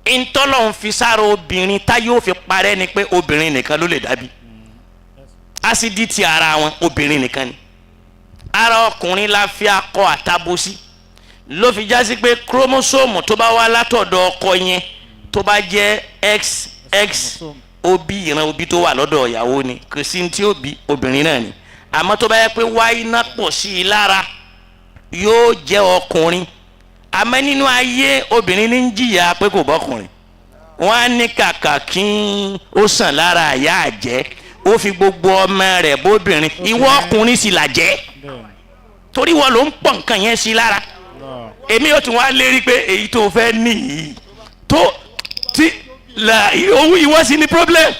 ìtọ́lọ̀ ń fi sára obìnrin tá yóò fi parẹ́ ni pé obìnrin nìkan ló lè dábí asiditi ara wọn obìnrin nìkan ni ara ọkùnrin la fi akọ àtabo sí ló fi já sí pé kúrómósóòmù tó bá wá látọ̀dọ̀ ọkọ yẹn tó bá jẹ́ XX obi ìran obi tó wà lọ́dọ̀ ìyàwó ni kò sí tí ó bí obìnrin náà ni àmọ́ tó bá yẹ pé wáyé náà pọ̀ sí i lára yóò jẹ́ ọkùnrin àmọ́ nínú ayé obìnrin ní ń jìyà pé kò bọ́kùnrin wọ́n á ní kàkà kí ó sàn lára àyà àjẹ́ ó fi gbogbo ọmọ rẹ̀ bóbìnrin ìwọ ọkùnrin sì là jẹ́ torí wọ́n ló ń pọ̀ nǹkan yẹn sí lára èmi yóò tún wá lérí pé èyí tó fẹ́ nìyí tó ti la owó ìwọ sí ni problem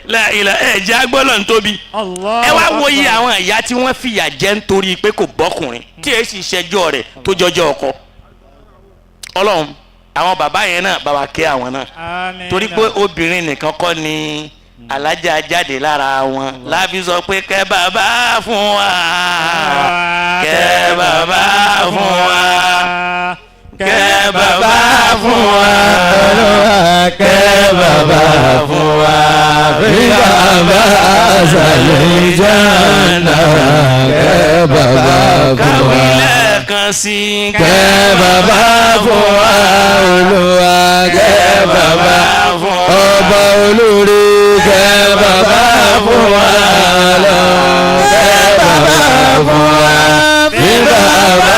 la ìlà ẹ̀jẹ̀ agbọ́lọ̀ ń tóbi ẹ wá wo iye àwọn ìyá tí wọ́n fìyà jẹ nítorí pé kò bọ́kùnrin tí èyí sì ṣẹjọ́ rẹ̀ tó jọjọ́ ọkọ ọlọ́run àwọn bàbá yẹn náà bàbá kẹ́ àwọn náà torí pé obìnrin nìkan kọ́ ni alájà jáde lára wọn láfi sọ pé kẹ́ bàbá fún wa kẹ́ bàbá fún wa kẹ́ bàbá fún wa kẹ́ bàbá fún wa bí bàbá sàlẹ̀ jàǹdà kẹ́ bàbá fún wa. káwí lẹ́ẹ̀kan sí i kẹ́ bàbá fún wa olúwa kẹ́ bàbá fún wa ọba olórí kẹ́ bàbá fún wa lọ kẹ́ bàbá fún wa bí bàbá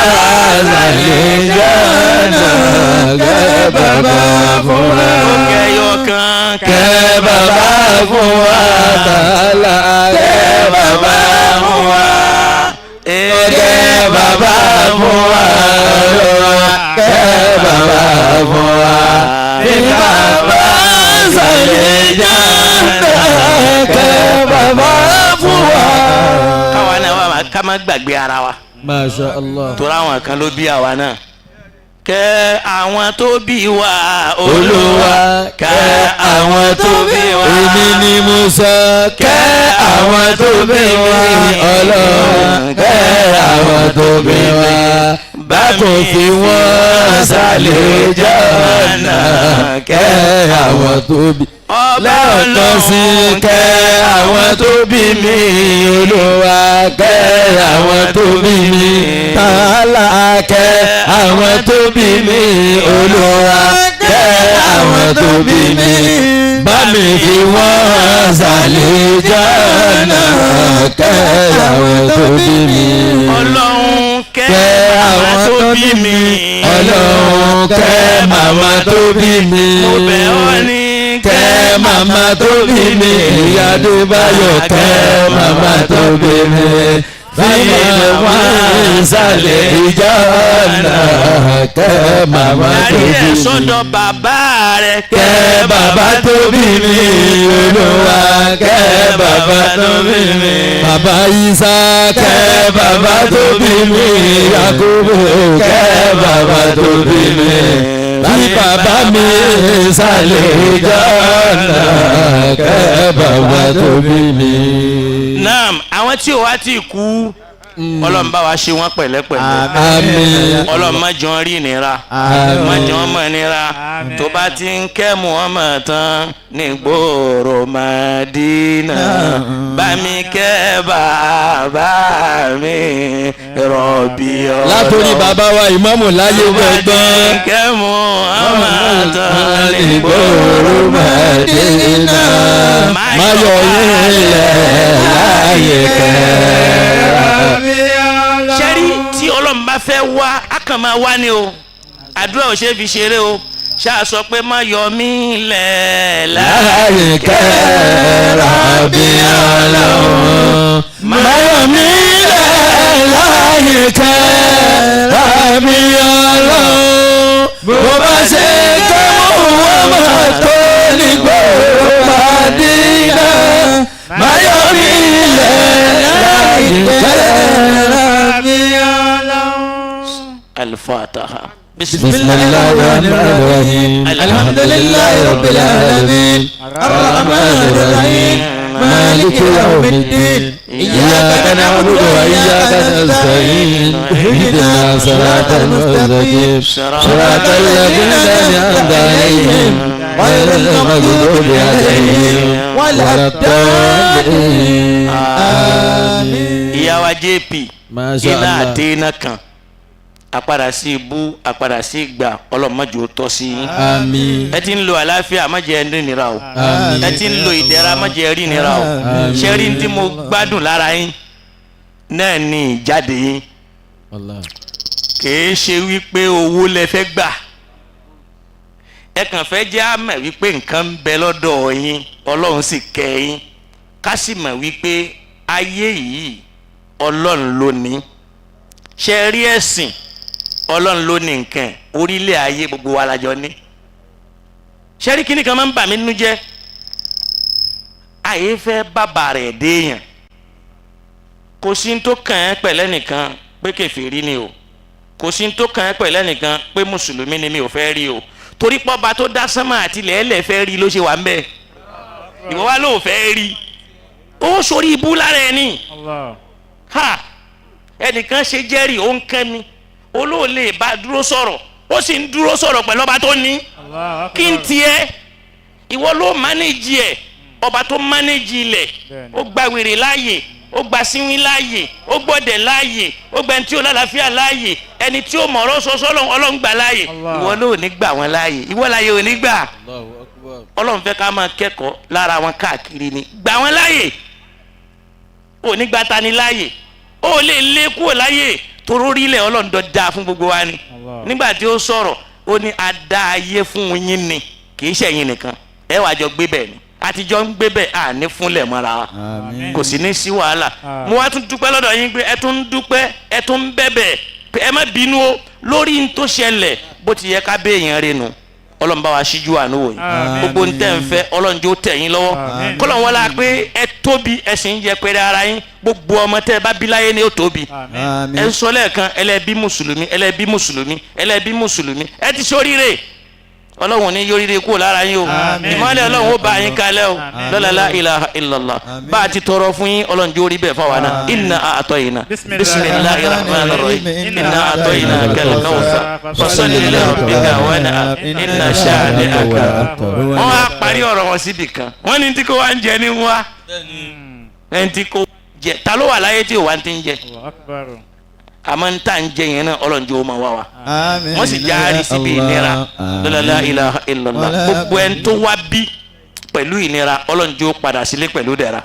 sàlẹ̀ jàǹdà kẹ́ bàbá fún wa. kẹyọkan kẹ́ bàbá fún wa tààlà kẹ́ bàbá fún wa kẹ́ bàbá fún wa lọ́wọ́ kẹ́ bàbá fún wa bí bàbá sàlẹ̀ jàǹdà kẹ́ bàbá fún wa. káwa náà wà ká má gbàgbé ara wa Masha Allah. torí àwọn kan ló bí àwa náà kẹ́ àwọn tó bí wa Olúwa kẹ́ àwọn tó bí wa. Èmi ni Musa kẹ́ àwọn tó bí wa. Ọlọ́run kẹ́ àwọn tó bí wa. Bákan fi wọ́n sálẹ̀ jọ́nà kẹ́ àwọn tó bí. Lẹ́ẹ̀kan sí kẹ́ àwọn tó bí mi. Olúwa kẹ́ àwọn tó bí mi. Tààlà kẹ́ àwọn tó bí mi. Olúwa kẹ́ àwọn tó bí mi. Bá mi fi wọ́n sálẹ̀ jọ́nà kẹ́ àwọn tó bí mi. Ọlọ́run kẹ́ àwọn tó bí mi. Ọlọ́run kẹ́ màmá tó bí mi. mo bẹ̀ ọ́ ní kẹ́ màmá tó bí mi. Ìyá Adébáyọ̀ kẹ́ màmá tó bí mi. Báyìí ló wọ́n sálẹ̀ ìjọ́nà kẹ́ màmá tó darí bí ẹ̀ mi. sọ́dọ̀ bàbá rẹ̀ Kẹ́ bàbá tó bí mi. Olúwa kẹ́ bàbá tó bí mi. Bàbá Ìsá kẹ́ bàbá tó bí mi. Yakubu kẹ́ bàbá tó bí mi. Bí bàbá mi sálẹ̀ ìjọ́nà kẹ́ bàbá tó bí mi. naam àwọn tí ò wá ti kú ọlọ́run bá wa ṣe wọ́n pẹ̀lẹ́pẹ̀lẹ́ Àmín. ọlọ́run má jọ rí ìnira Àmín. má jọ mọ̀ ìnira tó bá ti ń kẹ́ Muhammad tán ní gbòòrò Madina bá mi kẹ́ bàbá mi rọ̀bì ọ̀rọ̀ Látòrí bàbá wa ìmáàmù láyé gbẹ̀gbọ́n. kẹ́ Muhammad tán ní Ìgboro Mẹ́dínà máyọ̀ ilẹ̀ láyé kẹ́. ṣẹ́rí tí ọlọ́run bá fẹ́ wá á kàn máa wá ni o àdúrà ò ṣe fi ṣeré o ṣáà sọ pé má yọ mí lẹ̀ láyé kẹ́ Rabbi Ọlọ́run. máyọ̀ ilẹ̀ láyé kẹ́ Rabbi Ọlọ́run. bó bá ṣe kẹ́ Muhammad tó ní gbòòrò Mádínà máyọ̀ ilẹ̀ láyé kẹ́ Rabbi Ọlọ́run. Al-Fatiha. بسم الله الرحمن الرحيم الحمد لله رب العالمين الرحمن الرحيم مالك يوم الدين إياك نعبد وإياك نستعين اهدنا صراط المستقيم صراط الذين أنعمت عليهم غير المغضوب عليهم ولا الضالين آمين. ìyá wa JP ما شاء iná الله. àti iná kan àpadà sí ibú àpadà sí ìgbà ọlọ́mọdé ó tọ́ sí yín آمين. ẹ ti ń lo àlàáfíà má jẹ́ rí nira o Àmín. ẹ ti ń lo ìdẹ̀ra má jẹ́ rí nira o Àmín. ṣe rí tí mo gbádùn lára yín náà ní ìjáde yín Allah. kìí ṣe wípé owó lẹ fẹ́ gbà ẹ kàn fẹ́ jẹ́ àmọ̀ wípé nǹkan ń bẹ lọ́dọ̀ yín ọlọ́run sì kẹ́ yín ká sì mọ̀ wípé ayé yìí ọlọ́run ló ní ṣe rí ẹ̀sìn ọlọ́run ló ní nǹkan orílẹ̀ ayé gbogbo wa lájọ ní ṣe rí kíní kan máa ń bà mí nínú jẹ́ àyè fẹ́ bàbà rẹ̀ déèyàn kò sí ní tó kàn ẹ́ pẹ̀lẹ́ nìkan pé kèfèrí ni o kò sí ní tó kàn ẹ́ pẹ̀lẹ́ nìkan pé mùsùlùmí ni mi ò fẹ́ rí o torí pọ́ba tó dá sánmà àti lẹ́ẹ̀lẹ̀ fẹ́ rí ló ṣe wà ń bẹ̀ ìwọ wa ló fẹ́ rí ó sórí ibú lára ẹni ha ẹnìkan ṣe jẹ́rìí ó ń kẹ́mi olóòlè bá dúró sọ̀rọ̀ ó sì ń dúró sọ̀rọ̀ pẹ̀lú ọba tó ní kí n tiẹ̀ ìwọ ló mánéjì ẹ̀ ọba tó mánéjì ilẹ̀ ó gba wèrè láàyè ó gba síwín láàyè ó gbọ́dẹ̀ láàyè ó gba ẹni tí ó lálàáfíà láàyè ẹni tí ó mọ̀ ọ̀rọ̀ sọ́sọ́ ọlọ́run gbà láàyè ìwọ ló ní gbà wọ́n láàyè ìwọ láàyè ò ní gbà ọlọ́run fẹ́ ká máa kẹ́kọ̀ọ́ lára wọn káàkiri ni gbà wọ́n láàyè ò ní gbà tani láàyè ó lè lé kúrò láàyè torórí ilẹ̀ ọlọ́run dọ̀ dáa fún gbogbo wa ni nígbà tí ó sọ̀rọ̀ ó ní a dá ayé fún yín ni kì í ṣẹ̀yin nìkan ẹ wàá jọ gbé bẹ́ẹ̀ ni àtijọ́ ń gbé bẹ́ẹ̀ à ní fúnlẹ̀ mọ́ra wa kò sì ní sí wàhálà mo wá tún dúpẹ́ lọ́dọ̀ yín pé ẹ tún ń dúpẹ́ ẹ tún ń bẹ̀bẹ̀ ẹ má bínú o lórí n tó ṣẹlẹ̀ bó ti yẹ ká béèyàn rẹ̀ nù ọlọ́run bá wa ṣíjú àánú wò yín gbogbo ń tẹ̀ ń fẹ́ ọlọ́run jó tẹ̀ yín lọ́wọ́ kọ́lọ́run wọlé pé ẹ tóbi ẹ sì ń yẹ pẹ́rẹ́ ara yín gbogbo ọmọ tẹ́ ẹ bá bí láyé ni ó tóbi ẹ ń sọ lẹ́ẹ̀kan ẹlẹ́bí mùsùlùmí ẹlẹ́bí mùsùlùmí ẹlẹ́bí mùsùlùmí ẹ ti ṣoríire ọlọ́run ní yóríire kúrò lára yín o ìmọ̀lẹ̀ ọlọ́run ó bá yín kalẹ̀ o lọ́la la ilaha illallah bá a ti tọrọ fún yín ọlọ́run jó rí bẹ́ẹ̀ fáwọn náà inna a'tayna bisimilahi rahman rahim inna a'tayna kal-kawthar fasalli li rabbika wanhar inna shani'aka. wọ́n á parí ọ̀rọ̀ wọn síbi kan wọ́n ní tí kò wá ń jẹ ní wá ẹni tí kò jẹ ta ló wà láyé tí ò wá ti ń jẹ àmọ́ ń tà ń jẹ yẹn náà ọlọ́njẹ́ ó máa wá wa wọ́n sì járe síbi ìnira la ilaha illallah gbogbo ẹni tó wá bí pẹ̀lú ìnira ọlọ́njẹ́ ó padà sílé pẹ̀lú dẹ̀ra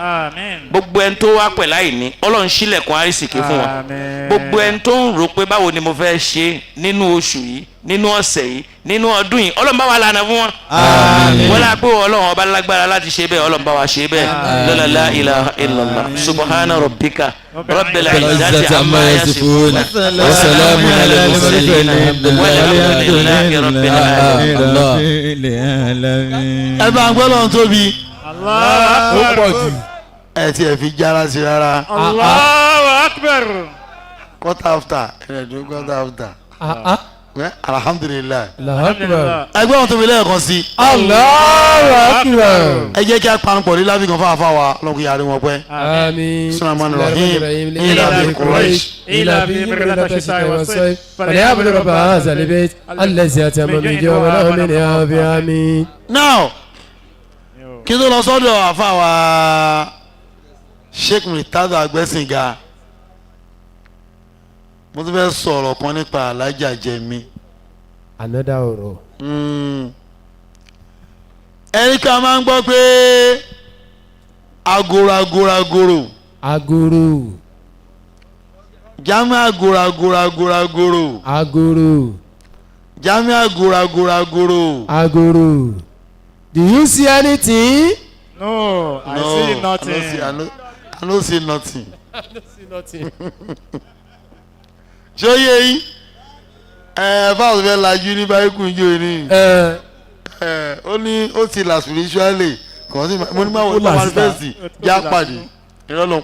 gbogbo ẹni tó wá pẹ̀lú àìní ọlọ́run ṣílẹ̀kùn àrísìkí fún wọn gbogbo ẹni tó ń rò pé báwo ni mo fẹ́ ṣe nínú oṣù yìí nínú ọ̀sẹ̀ yìí nínú ọdún yìí ọlọ́run bá wa lànà fún wọn wọ́n lá pé ọlọ́run ọba lágbára láti ṣe bẹ́ẹ̀ ọlọ́run bá wa ṣe bẹ́ẹ̀ la ilaha illallah subhana rabbika rabbil izzati amma yasifun wa salamun ala al-mursalin walhamdulillahi rabbil alamin. ẹ bá ń gbọ́ lọ́n tóbi Allahu Akbar. ẹ ti ẹ̀ fi jára sí rárá Allahu Akbar. quarter after ẹ̀ẹ́dùn quarter after alhamdulilayi Alhamdulillah. ẹgbẹ́ wọn tóbi lẹ́ẹ̀kan sí Allahu Akbar. ẹ jẹ́ kí a panupọ̀ ní lábì kan fáfá wa lọ́kùn yàrá wọn pẹ́ آمين. Bismillahir Rahmanir Rahim. إلى في قريش إلى في مرة الشتاء والصيف فليعبد رب هذا البيت الذي أتم من جوع وله من عافية آمين. now kí tó lọ sọ́dọ̀ àfa wa Sheikh Murtada Agbẹ́sìnga mo tún fẹ́ sọ̀rọ̀ kan nípa alájà jẹ̀mí Another ọ̀rọ̀. ẹni ká máa ń gbọ́ pé agoragoragoro Agoro. jami agoragoragoro Agoro. jami agoragoragoro. Agoro. Do you see anything? No, I see nothing. I no see nothing. See nothing. ṣé ó yé yín fáwọn fẹ́ lajú ní báyìí kùn jó ní ó ní ó ti là spiritually kàn sí mo ní máa wọ manifest já pàdé ìrọ̀lọ́